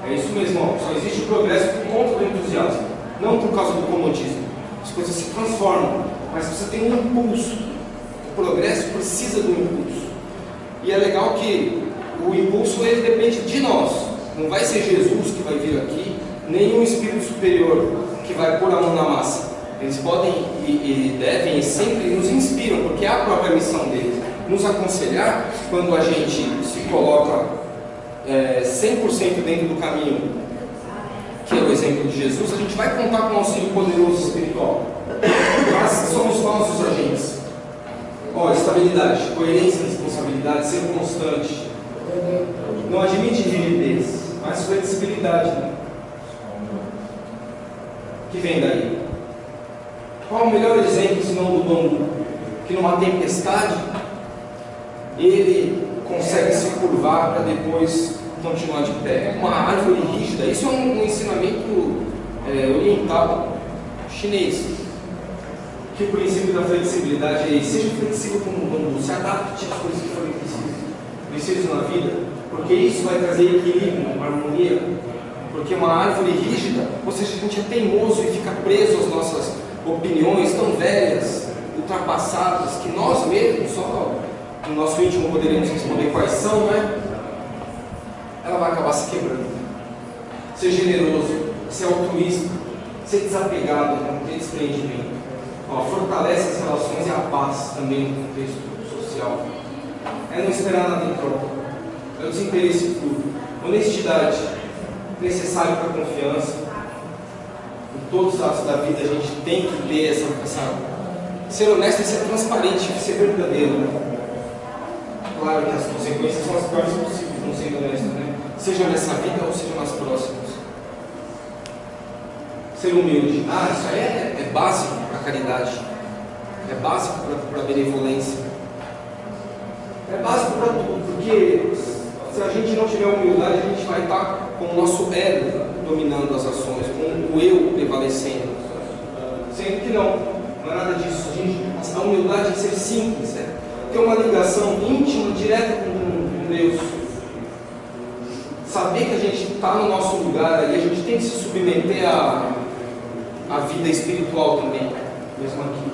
É isso mesmo, ó. Só existe progresso por conta do entusiasmo, não por causa do comodismo. As coisas se transformam, mas você tem um impulso. O progresso precisa do impulso. E é legal que o impulso ele depende de nós. Não vai ser Jesus que vai vir aqui, nem um espírito superior que vai pôr a mão na massa. Eles podem e devem e sempre nos inspiram, porque é a própria missão deles. Nos aconselhar quando a gente se coloca 100% dentro do caminho, que é o exemplo de Jesus, a gente vai contar com um auxílio poderoso espiritual. Mas somos nós os agentes. Ó, estabilidade, coerência, responsabilidade, ser constante. Não admite rigidez, mas flexibilidade, né? Que vem daí. Qual o melhor exemplo, senão do bambu? Que numa tempestade, ele consegue se curvar para depois continuar de pé. Uma árvore rígida, isso é um ensinamento oriental, chinês. Que o princípio da flexibilidade é esse. Seja flexível como um bambu, se adapte às coisas que forem preciso na vida, porque isso vai trazer equilíbrio, harmonia. Porque uma árvore rígida, ou seja, a gente é teimoso e fica preso às nossas opiniões tão velhas, ultrapassadas, que nós mesmos, só no nosso íntimo poderíamos responder quais são, né? Ela vai acabar se quebrando. Ser generoso, ser altruísta, ser desapegado, não ter desprendimento. Fortalece as relações e a paz também no contexto social. É não esperar nada em troca. É o desinteresse puro. Honestidade, necessário para a confiança. Em todos os atos da vida a gente tem que ter essa ser honesto e ser transparente, ser verdadeiro. Né? Claro que as consequências são as piores possíveis, não sendo honesto, né? Seja nessa vida ou seja nas próximas. Ser humilde. Isso aí é básico para a caridade. é básico para a benevolência, é básico para tudo, porque se a gente não tiver humildade, a gente vai estar com o nosso ego dominando as ações, com o eu prevalecendo, sendo que não é nada disso. A humildade é ser simples, ter uma ligação íntima, direta com Deus, saber que a gente está no nosso lugar e a gente tem que se submeter à vida espiritual também, mesmo aqui,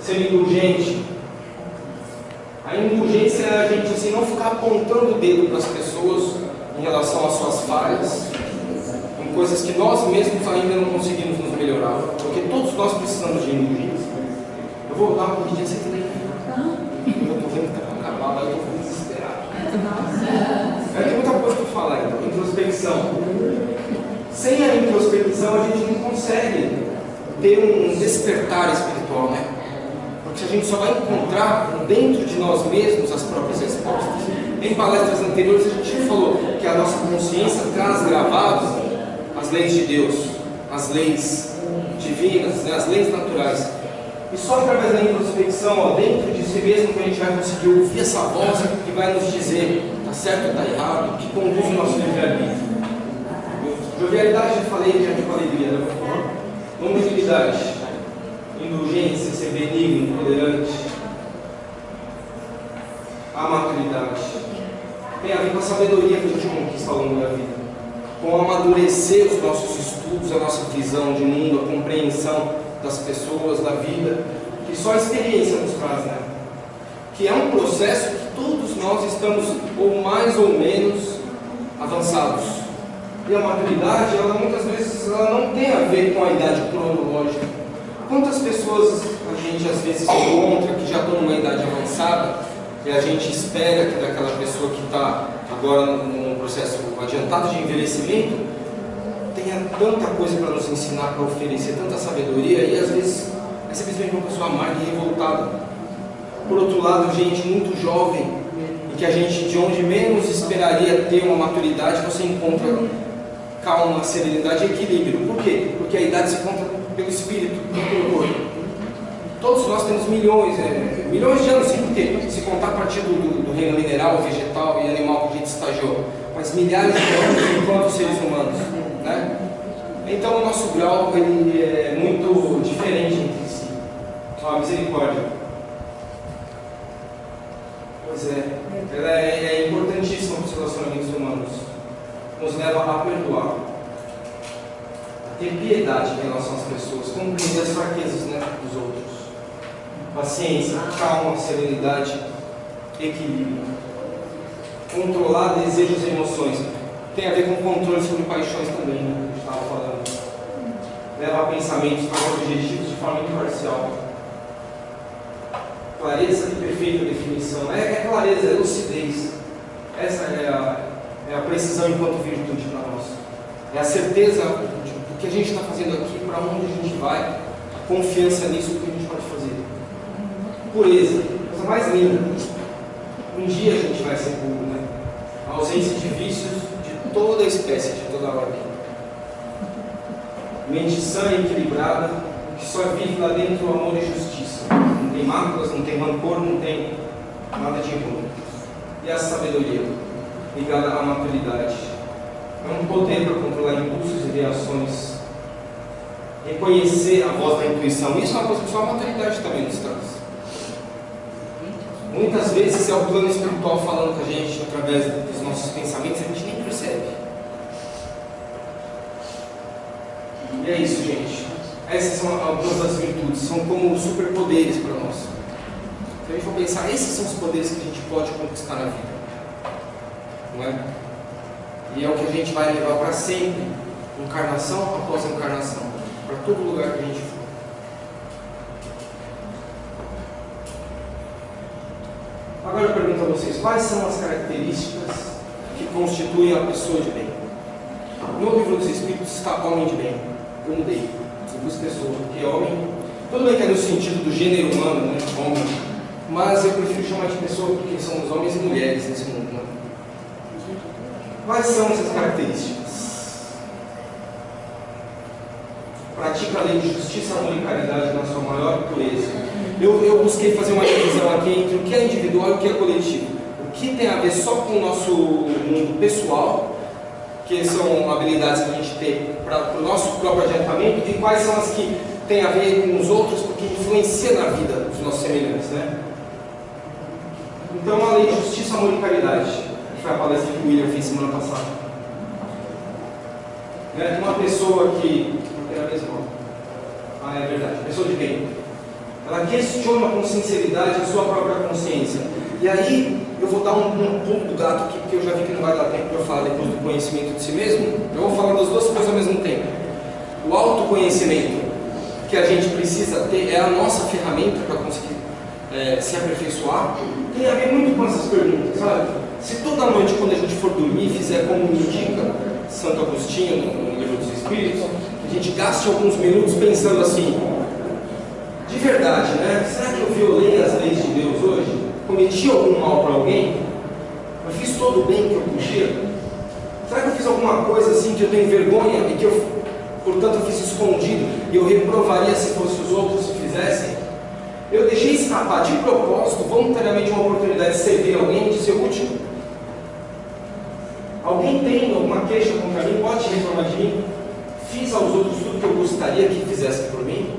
ser indulgente. A indulgência é a gente assim, não ficar apontando o dedo para as pessoas em relação às suas falhas, em coisas que nós mesmos ainda não conseguimos nos melhorar, porque todos nós precisamos de indulgência. Eu vou dar uma corridinha sem ter nem. Eu estou vendo que está acabado, eu estou desesperado. Tem muita coisa para falar, então. Introspecção. Sem a introspecção, a gente não consegue ter um despertar espiritual, né? Porque a gente só vai encontrar dentro de nós mesmos as próprias respostas. Em palestras anteriores, a gente falou que a nossa consciência traz gravados as leis de Deus, as leis divinas, né? As leis naturais. E só através da introspecção, dentro de si mesmo, que a gente vai conseguir ouvir essa voz que vai nos dizer está certo ou está errado, que conduz o nosso livre-arbítrio. Jovialidade, já falei, que é com alegria, né? Longanimidade, indulgência, ser benigno, tolerante. A maturidade tem a ver com a sabedoria que a gente conquista ao longo da vida, com amadurecer os nossos estudos, a nossa visão de mundo, a compreensão das pessoas, da vida, que só a experiência nos traz, né? Que é um processo que todos nós estamos ou mais ou menos avançados. E a maturidade, ela muitas vezes não tem a ver com a idade cronológica. Quantas pessoas a gente às vezes encontra que já estão numa idade avançada e a gente espera que daquela pessoa que está agora num processo adiantado de envelhecimento tenha tanta coisa para nos ensinar, para oferecer tanta sabedoria, e às vezes é simplesmente uma pessoa amarga e revoltada. Por outro lado, gente muito jovem, e que a gente, de onde menos esperaria ter uma maturidade, você encontra calma, serenidade e equilíbrio. Por quê? Porque a idade se encontra pelo espírito, não pelo corpo. Todos nós temos milhões de anos, sim, porque se contar a partir do reino mineral, vegetal e animal que a gente estagiou, mas milhares de anos enquanto seres humanos, né? Então o nosso grau ele é muito diferente entre si. A misericórdia. Pois é, ela é importantíssima para os relacionamentos humanos. Nos leva a perdoar, a ter piedade em relação às pessoas, compreender as fraquezas, né, dos outros. Paciência, calma, serenidade, equilíbrio. Controlar desejos e emoções. Tem a ver com controle sobre paixões também, né, que a gente estava falando. Leva a pensamentos para objetivos de forma imparcial. Clareza e perfeita definição. É clareza, é lucidez. Essa é a precisão enquanto virtude para nós. É a certeza do que a gente está fazendo aqui, para onde a gente vai, a confiança nisso, do que a gente pode fazer. Pureza, coisa mais linda. Um dia a gente vai ser puro, né? A ausência de vícios de toda espécie, de toda ordem. Mente sã e equilibrada, que só vive lá dentro o amor e justiça. Não tem máculas, não tem rancor, não tem nada de ruim. E a sabedoria, ligada à maturidade. É um poder para controlar impulsos e reações. Reconhecer a voz da intuição. Isso é uma coisa que só a maturidade também nos traz. Muitas vezes é o plano espiritual falando com a gente através dos nossos pensamentos, a gente nem percebe. E é isso, gente. Essas são algumas das virtudes, são como superpoderes para nós. Se a gente for pensar, esses são os poderes que a gente pode conquistar na vida. Não é? E é o que a gente vai levar para sempre, encarnação após encarnação, para todo lugar que a gente for. Agora eu pergunto a vocês, quais são as características que constituem a pessoa de bem? No livro dos Espíritos está homem de bem. Eu mudei. Eu pus pessoa, porque homem, tudo bem que é no sentido do gênero humano, né? Homem, mas eu prefiro chamar de pessoa porque são os homens e mulheres nesse mundo, né? Quais são essas características? pratica a lei de justiça, amor e caridade na sua maior pureza. Eu busquei fazer uma divisão aqui entre o que é individual e o que é coletivo. O que tem a ver só com o nosso mundo pessoal, que são habilidades que a gente tem para o nosso próprio adiantamento, e quais são as que têm a ver com os outros, porque influencia na vida dos nossos semelhantes, né? Então, a lei de justiça, amor e caridade, que foi a palestra que o William fez semana passada. Uma pessoa que... é a mesma. É verdade. Pessoa de bem. Ela questiona com sinceridade a sua própria consciência. E aí, eu vou dar um pulo do gato aqui, porque eu já vi que não vai dar tempo para eu falar depois do conhecimento de si mesmo. Eu vou falar das duas coisas ao mesmo tempo. O autoconhecimento que a gente precisa ter é a nossa ferramenta para conseguir se aperfeiçoar. Tem a ver muito com essas perguntas, sabe? Se toda noite, quando a gente for dormir, fizer como indica Santo Agostinho no Livro dos Espíritos, a gente gaste alguns minutos pensando assim: de verdade, né? Será que eu violei as leis de Deus hoje? Cometi algum mal para alguém? Eu fiz todo o bem que eu podia? Será que eu fiz alguma coisa assim que eu tenho vergonha e que eu, portanto, eu fiz escondido e eu reprovaria se fosse os outros se fizessem? Eu deixei escapar de propósito, voluntariamente, uma oportunidade de servir alguém, de ser útil? Alguém tem alguma queixa contra mim? Pode reclamar de mim? Fiz aos outros tudo que eu gostaria que fizessem por mim?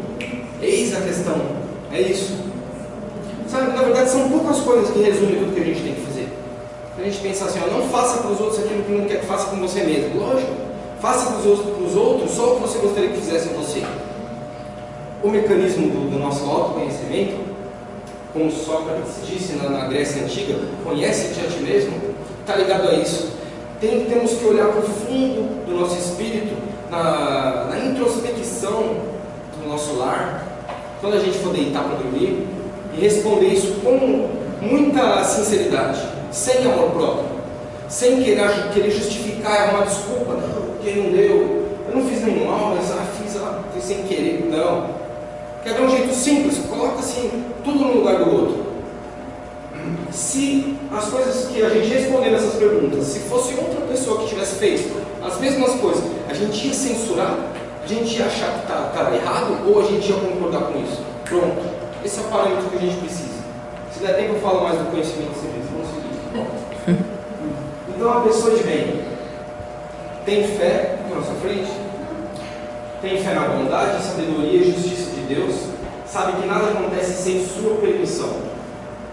Eis a questão. É isso. Sabe, na verdade são poucas coisas que resumem tudo que a gente tem que fazer. A gente pensa assim: não faça para os outros aquilo que não quer que faça com você mesmo. Lógico, faça para os outros só o que você gostaria que fizesse a você. O mecanismo do nosso autoconhecimento, como Sócrates disse na Grécia Antiga, conhece-te a ti mesmo, está ligado a isso. Temos que olhar para o fundo do nosso espírito, na introspecção do nosso lar, quando a gente for deitar para dormir, e responder isso com muita sinceridade, sem amor próprio, sem querer justificar uma desculpa: não, porque não deu, eu não fiz nenhum mal, mas fiz sem querer. Não. Quer ver um jeito simples? Coloca assim, tudo no lugar do outro. Se as coisas que a gente responder nessas perguntas, se fosse outra pessoa que tivesse feito as mesmas coisas, a gente ia censurar? A gente ia achar que está errado? Ou a gente ia concordar com isso? Pronto. Esse é o parâmetro que a gente precisa. Se der tempo eu falo mais do conhecimento de si mesmo. Vamos seguir. Então, a pessoa de bem tem fé na nossa frente, tem fé na bondade, sabedoria e justiça de Deus, sabe que nada acontece sem sua permissão.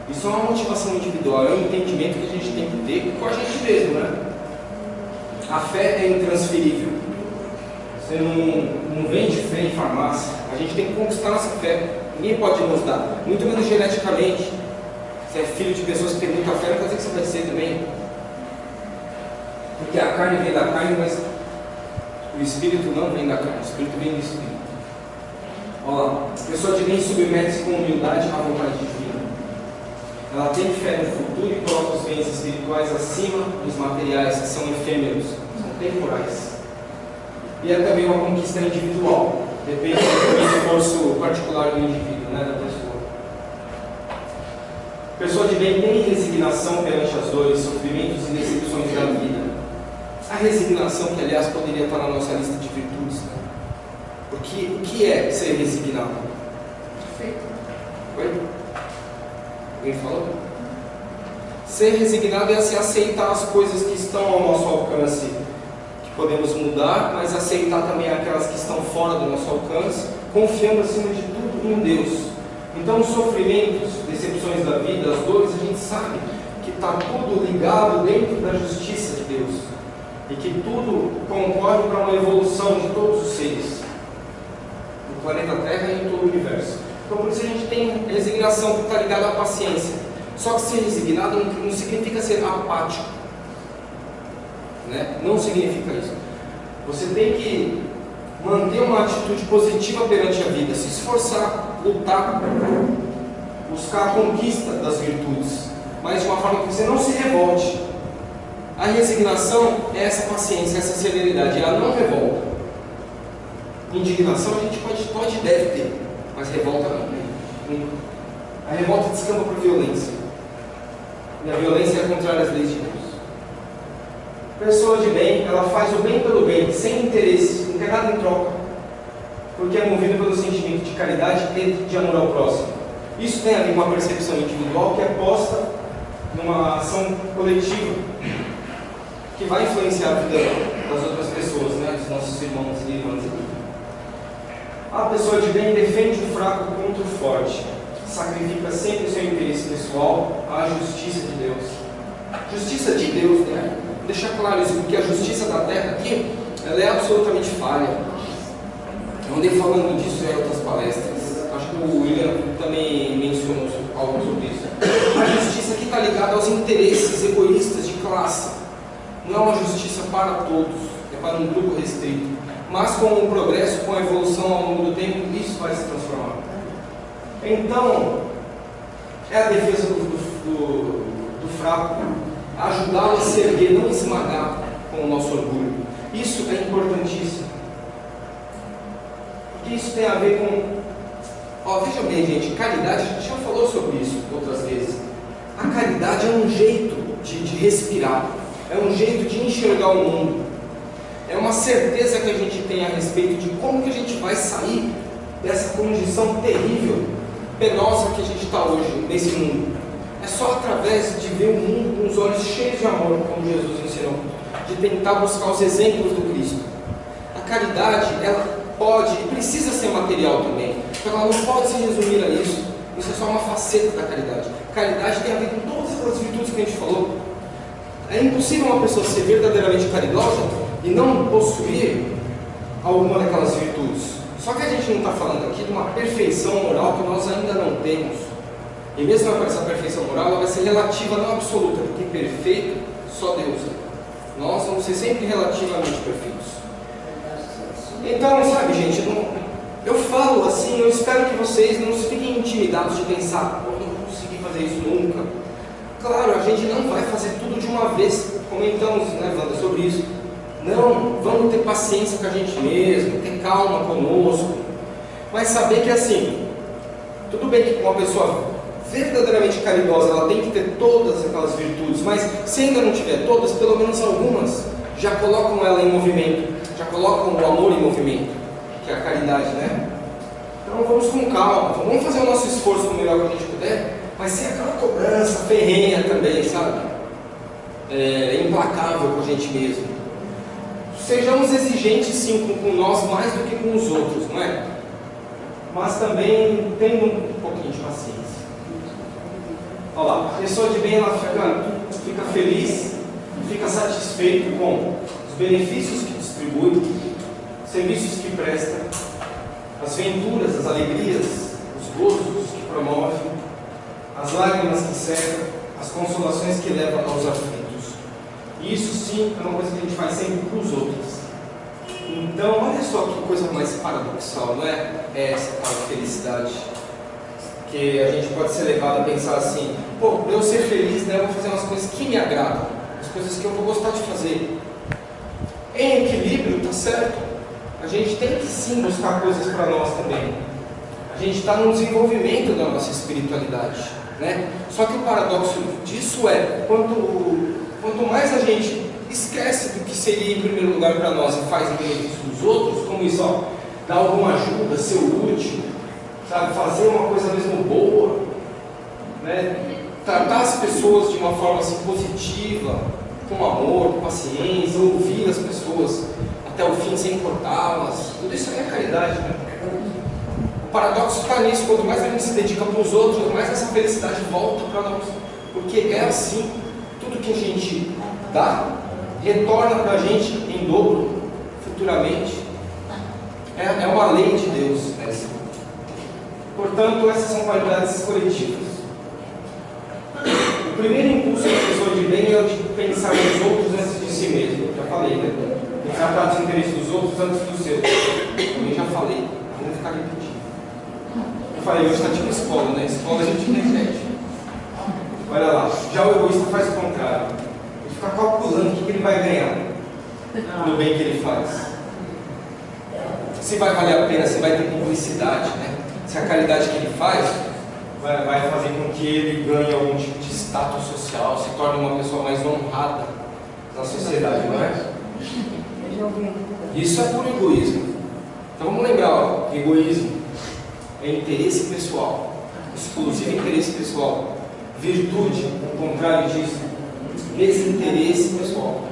Isso é uma motivação individual, é um entendimento que a gente tem que ter com a gente mesmo, né? A fé é intransferível. Você não vende fé em farmácia. A gente tem que conquistar nossa fé. Ninguém pode nos dar, muito menos geneticamente. Você é filho de pessoas que têm muita fé, não quer dizer que você vai ser também. Porque a carne vem da carne, mas o espírito não vem da carne, o espírito vem do espírito. Olha lá, a pessoa de bem submete-se com humildade à vontade divina. Ela tem fé no futuro e coloca os bens espirituais acima dos materiais, que são efêmeros, são temporais. E é também uma conquista individual, depende do esforço particular do indivíduo, né, da pessoa. A pessoa de bem tem resignação perante as dores, sofrimentos e decepções da vida. A resignação, que aliás poderia estar na nossa lista de virtudes, né? Porque o que é ser resignado? Perfeito. Oi? Alguém falou? Ser resignado é se aceitar as coisas que estão ao nosso alcance, que podemos mudar, mas aceitar também aquelas que estão fora do nosso alcance, confiando acima de tudo em Deus. Então, os sofrimentos, decepções da vida, as dores, a gente sabe que está tudo ligado dentro da justiça de Deus e que tudo concorre para uma evolução de todos os seres do planeta Terra e em todo o universo. Então, por isso a gente tem resignação, que está ligada à paciência. Só que ser resignado não significa ser apático, né? Não significa isso. Você tem que manter uma atitude positiva perante a vida, se esforçar, lutar, buscar a conquista das virtudes, mas de uma forma que você não se revolte. A resignação é essa paciência, essa serenidade, ela não revolta. Indignação a gente pode e deve ter, mas revolta não. A revolta descamba para a violência, e a violência é contrária às leis de Deus. Pessoa de bem, ela faz o bem pelo bem, sem interesse, não quer nada em troca. porque é movido pelo sentimento de caridade e de amor ao próximo. Isso tem a ver com uma percepção individual que é posta numa ação coletiva, que vai influenciar a vida das outras pessoas, né? Dos nossos irmãos e irmãs aqui. A pessoa de bem defende o fraco contra o forte, sacrifica sempre o seu interesse pessoal à justiça de Deus. Justiça de Deus, né? Deixar claro isso, porque a justiça da terra aqui, ela é absolutamente falha. Eu andei falando disso em outras palestras. Acho que o William também mencionou algo sobre isso. A justiça aqui está ligada aos interesses egoístas de classe. Não é uma justiça para todos, é para um grupo restrito. Mas com o progresso, com a evolução ao longo do tempo, isso vai se transformar. Então, é a defesa do fraco, ajudá-lo a se erguer, não esmagar com o nosso orgulho. Isso é importantíssimo. Porque isso tem a ver com... veja bem, gente, caridade, a gente já falou sobre isso outras vezes. A caridade é um jeito de respirar, é um jeito de enxergar o mundo. É uma certeza que a gente tem a respeito de como que a gente vai sair dessa condição terrível, penosa que a gente está hoje nesse mundo. É só através de ver o mundo com os olhos cheios de amor, como Jesus ensinou, de tentar buscar os exemplos do Cristo. A caridade, ela pode e precisa ser material também, ela não pode se resumir a isso. Isso é só uma faceta da caridade. Caridade tem a ver com todas aquelas virtudes que a gente falou. É impossível uma pessoa ser verdadeiramente caridosa e não possuir alguma daquelas virtudes. Só que a gente não está falando aqui de uma perfeição moral que nós ainda não temos. E mesmo essa perfeição moral, ela vai ser relativa, não absoluta, porque perfeito só Deus é. Nós vamos ser sempre relativamente perfeitos. Então, sabe, gente, eu falo assim, eu espero que vocês não fiquem intimidados de pensar, eu não vou conseguir fazer isso nunca. Claro, a gente não vai fazer tudo de uma vez. Comentamos, né, Wanda, sobre isso. Não, vamos ter paciência com a gente mesmo, ter calma conosco, mas saber que assim, tudo bem que uma pessoa verdadeiramente caridosa, ela tem que ter todas aquelas virtudes, mas se ainda não tiver todas, pelo menos algumas, já colocam ela em movimento, já colocam o amor em movimento, que é a caridade, né? Então vamos com calma, vamos fazer o nosso esforço o melhor que a gente puder, mas sem aquela cobrança ferrenha também, sabe? Implacável com a gente mesmo. Sejamos exigentes sim com nós mais do que com os outros, não é? Mas também tendo um pouquinho de paciência. Olha lá, a pessoa de bem ela fica feliz, fica satisfeito com os benefícios que distribui, os serviços que presta, as venturas, as alegrias, os gozos que promove, as lágrimas que seca, as consolações que leva aos aflitos. E isso sim é uma coisa que a gente faz sempre para os outros. Então, olha só que coisa mais paradoxal, não é? É essa tal felicidade. Que a gente pode ser levado a pensar assim: pô, para eu ser feliz, né, eu vou fazer umas coisas que me agradam, as coisas que eu vou gostar de fazer. Em equilíbrio, tá certo. A gente tem que sim buscar coisas para nós também. A gente está no desenvolvimento da nossa espiritualidade, né? Só que o paradoxo disso é, quanto mais a gente esquece do que seria em primeiro lugar para nós e faz em benefício dos outros, como isso, ó, dar alguma ajuda, ser útil, sabe, fazer uma coisa mesmo boa, né? Tratar as pessoas de uma forma assim positiva, com amor, com paciência, ouvir as pessoas até o fim sem cortá-las, tudo isso aí é caridade, né? O paradoxo está nisso: quanto mais a gente se dedica para os outros, mais essa felicidade volta para nós, porque é assim, tudo que a gente dá retorna para a gente em dobro futuramente. É uma lei de Deus essa. Portanto, essas são qualidades coletivas. O primeiro impulso da pessoa de bem é o de pensar nos outros antes de si mesmo. Já falei, né? Tratar dos interesses dos outros antes dos seus. Também já falei, não vou ficar repetindo. Eu falei, hoje está tipo escola, né? Escola a gente repete. Olha lá, já o egoísta faz o contrário. Ele fica calculando o que ele vai ganhar no bem que ele faz. Se vai valer a pena, se vai ter publicidade, né? Se a caridade que ele faz vai fazer com que ele ganhe algum tipo de status social, se torne uma pessoa mais honrada na sociedade, não é? Isso é puro egoísmo. Então vamos lembrar, ó, que egoísmo é interesse pessoal, exclusivo interesse pessoal. Virtude, o contrário disso, desinteresse pessoal.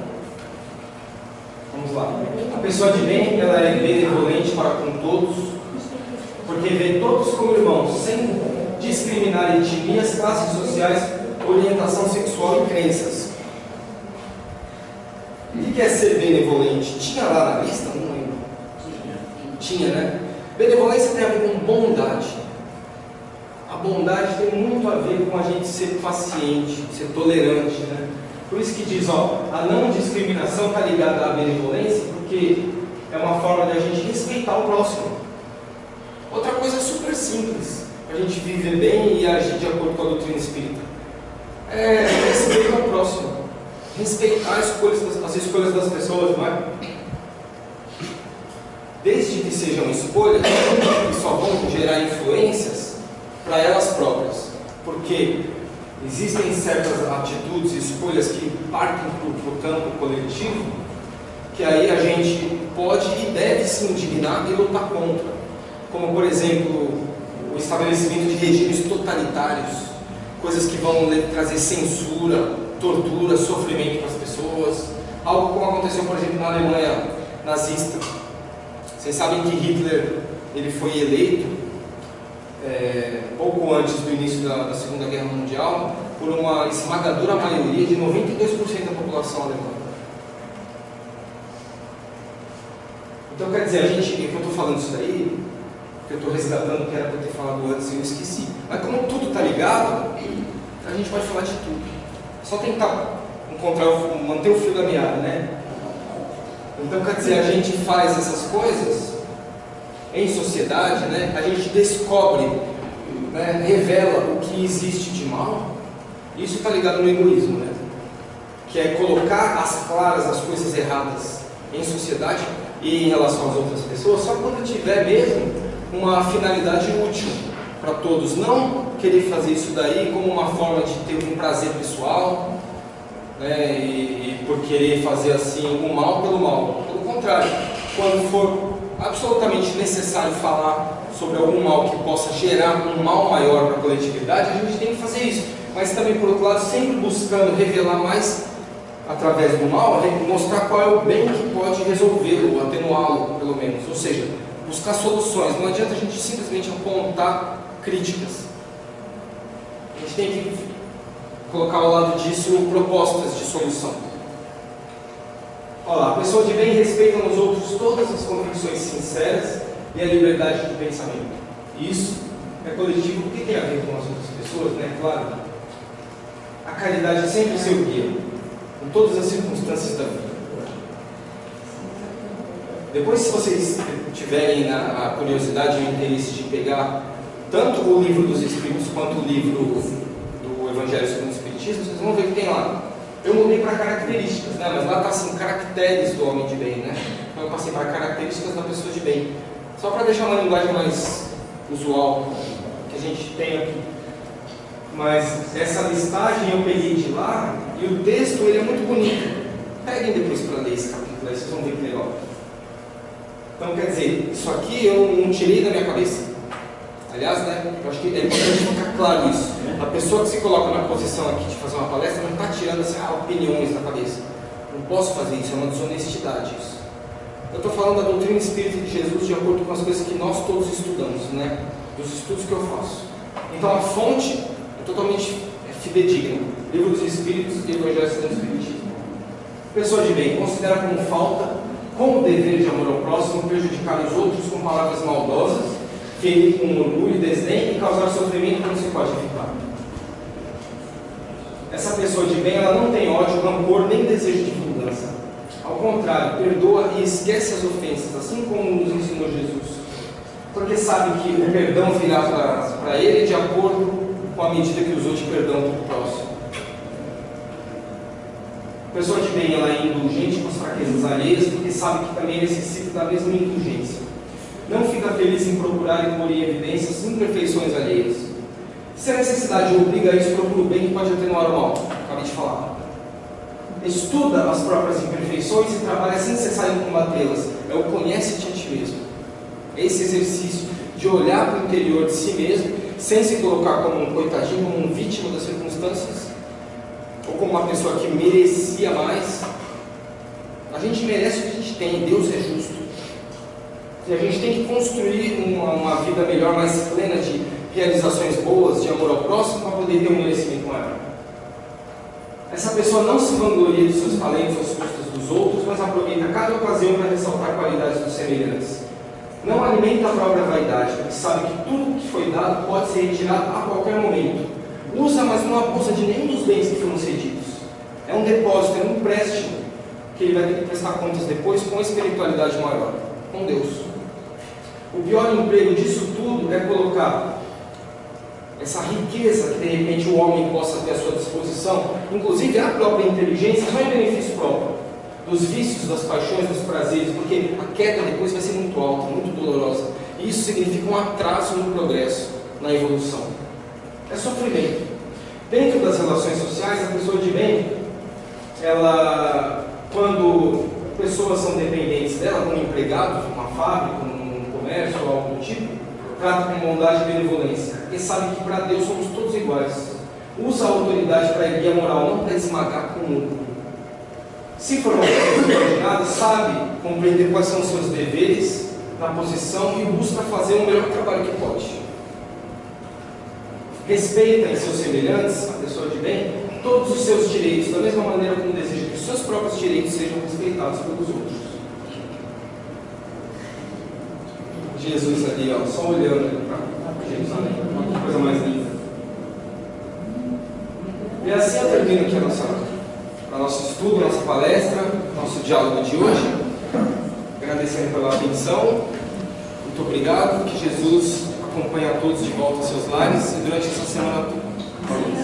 Vamos lá. A pessoa de bem, ela é benevolente para com todos, porque vê todos como irmãos, sem discriminar etnias, classes sociais, orientação sexual e crenças. O que é ser benevolente? Tinha lá na lista? Não lembro. Tinha, né? Benevolência tem a ver com bondade. A bondade tem muito a ver com a gente ser paciente, ser tolerante, né? Por isso que diz, ó, a não discriminação está ligada à benevolência, porque é uma forma de a gente respeitar o próximo. Outra coisa super simples, a gente viver bem e agir de acordo com a doutrina espírita, é respeitar o próximo, respeitar as escolhas das pessoas, não é? Desde que sejam escolhas que só vão gerar influências para elas próprias, porque existem certas atitudes e escolhas que partem para o campo coletivo, que aí a gente pode e deve se indignar e lutar contra, como por exemplo o estabelecimento de regimes totalitários, coisas que vão trazer censura, tortura, sofrimento para as pessoas, algo como aconteceu por exemplo na Alemanha nazista. Vocês sabem que Hitler ele foi eleito pouco antes do início da Segunda Guerra Mundial por uma esmagadora maioria de 92% da população alemã. Então quer dizer, que eu estou falando isso daí, que eu estou resgatando que era para eu ter falado antes e eu esqueci. Mas como tudo está ligado, a gente pode falar de tudo. Só tentar manter o fio da meada, né? Então quer dizer, a gente faz essas coisas em sociedade, né? A gente descobre, né? Revela o que existe de mal. Isso está ligado no egoísmo, né? Que é colocar às claras as coisas erradas em sociedade e em relação às outras pessoas, só quando tiver mesmo uma finalidade útil para todos. Não querer fazer isso daí como uma forma de ter um prazer pessoal, né? E por querer fazer assim o mal pelo mal. Pelo contrário, quando for absolutamente necessário falar sobre algum mal que possa gerar um mal maior para a coletividade, a gente tem que fazer isso. Mas também, por outro lado, sempre buscando revelar mais através do mal, mostrar qual é o bem que pode resolvê-lo, atenuá-lo, pelo menos. Ou seja, buscar soluções. Não adianta a gente simplesmente apontar críticas. A gente tem que colocar ao lado disso propostas de solução. Olha lá, a pessoa de bem respeita nos outros todas as convicções sinceras e a liberdade de pensamento. Isso é coletivo porque tem a ver com as outras pessoas, né? Claro. A caridade é sempre seu guia, em todas as circunstâncias da vida. Depois, se vocês tiverem a curiosidade e o interesse de pegar tanto o livro dos Espíritos quanto o livro do Evangelho segundo o Espiritismo, vocês vão ver que tem lá. Eu mudei para características, né? Mas lá está assim, caracteres do homem de bem, né? Então eu passei para características da pessoa de bem. Só para deixar uma linguagem mais usual que a gente tem aqui. Mas essa listagem eu peguei de lá e o texto ele é muito bonito. Peguem depois para ler esse capítulo aí, vocês vão ver que legal. Então quer dizer, isso aqui eu não tirei da minha cabeça. Aliás, né, eu acho que é importante ficar claro isso. A pessoa que se coloca na posição aqui de fazer uma palestra não está tirando assim, opiniões da cabeça. Não posso fazer isso, é uma desonestidade isso. Eu estou falando da doutrina espírita de Jesus de acordo com as coisas que nós todos estudamos, né? Dos estudos que eu faço. Então a fonte é totalmente fidedigna. Livro dos Espíritos e Evangelho segundo o Espiritismo. Pessoa de bem, considera como falta, como dever de amor ao próximo, prejudicar os outros com palavras maldosas, ferir com orgulho e desdém e causar sofrimento que não se pode evitar. Essa pessoa de bem, ela não tem ódio, rancor, nem desejo de vingança. Ao contrário, perdoa e esquece as ofensas, assim como nos ensinou Jesus. Porque sabe que o perdão virá para ele de acordo com a medida que usou de perdão para o próximo. A pessoa de bem, ela é indulgente com as fraquezas alheias, porque sabe que também necessita da mesma indulgência. Não fica feliz em procurar e pôr em evidência as imperfeições alheias. Se a necessidade obriga a isso, procura o bem que pode atenuar o mal. Acabei de falar. Estuda as próprias imperfeições e trabalha sem cessar em combatê-las. É o conhece-te a ti mesmo. Esse exercício de olhar para o interior de si mesmo, sem se colocar como um coitadinho, como um vítima das circunstâncias, ou como uma pessoa que merecia mais. A gente merece o que a gente tem, Deus é justo. E a gente tem que construir uma vida melhor, mais plena de realizações boas, de amor ao próximo, para poder ter um merecimento maior. Essa pessoa não se vangloria dos seus talentos às custas dos outros, mas aproveita cada ocasião para ressaltar qualidades dos semelhantes. Não alimenta a própria vaidade, porque sabe que tudo que foi dado pode ser retirado a qualquer momento. Usa, mas não abusa de nenhum dos bens que foram cedidos. É um depósito, é um empréstimo, que ele vai ter que prestar contas depois com espiritualidade maior, com Deus. O pior emprego disso tudo é colocar essa riqueza que de repente o homem possa ter à sua disposição, inclusive a própria inteligência, só em benefício próprio, dos vícios, das paixões, dos prazeres, porque a queda depois vai ser muito alta, muito dolorosa. E isso significa um atraso no progresso, na evolução. É sofrimento. Dentro das relações sociais, a pessoa de bem, ela, quando pessoas são dependentes dela, como empregados, numa fábrica, num comércio ou algo do tipo, trata com bondade e benevolência, porque sabe que para Deus somos todos iguais. Usa a autoridade para erguer a moral, não para esmagar com o mundo. Se for uma pessoa subordinada, sabe compreender quais são os seus deveres na posição e busca fazer o melhor trabalho que pode. Respeita em seus semelhantes, a pessoa de bem, todos os seus direitos, da mesma maneira como deseja que os seus próprios direitos sejam respeitados pelos outros. Jesus ali, ó, só olhando para Jerusalém, que coisa mais linda. E assim eu termino aqui a nosso estudo, nossa palestra, nosso diálogo de hoje, agradecendo pela atenção. Muito obrigado, que Jesus acompanhe a todos de volta aos seus lares e durante essa semana toda.